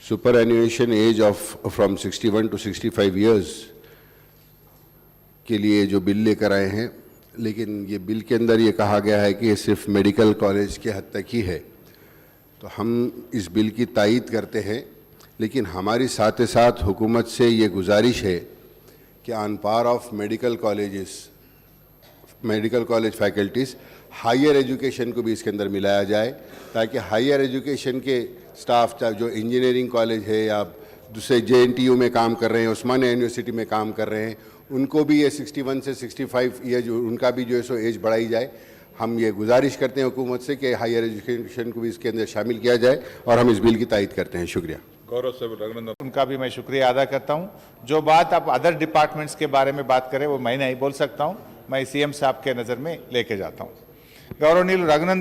Superannuation age of from 61 to 65 years के लिए जो बिल लेकर आए हैं, लेकिन ये बिल के अंदर ये कहा गया है कि ये सिर्फ मेडिकल कॉलेज के हद तक ही है। तो हम इस बिल की तायीद करते हैं, लेकिन हमारी साथ साथ हुकूमत से ये गुजारिश है कि on par of medical college faculties higher education को भी इसके अंदर मिलाया जाए, ताकि हायर एजुकेशन के स्टाफ, चाहे जो इंजीनियरिंग कॉलेज है या दूसरे JNTU में काम कर रहे हैं, उस्मानिया यूनिवर्सिटी में काम कर रहे हैं, उनको भी ये 61 से 65 ईयर उनका भी जो है सो एज बढ़ाई जाए। हम ये गुजारिश करते हैं हुकूमत से कि हायर एजुकेशन को भी इसके अंदर शामिल किया जाए, और हम इस बिल की तायीद करते हैं। शुक्रिया। गौरव से रघुनंदन, उनका भी मैं शुक्रिया अदा करता हूं। जो बात आप अदर डिपार्टमेंट्स के बारे में बात करें वो मैं नहीं बोल सकता हूं, मैं CM साहब के नज़र में लेके जाता हूं। गौरवनीय रघुनंदन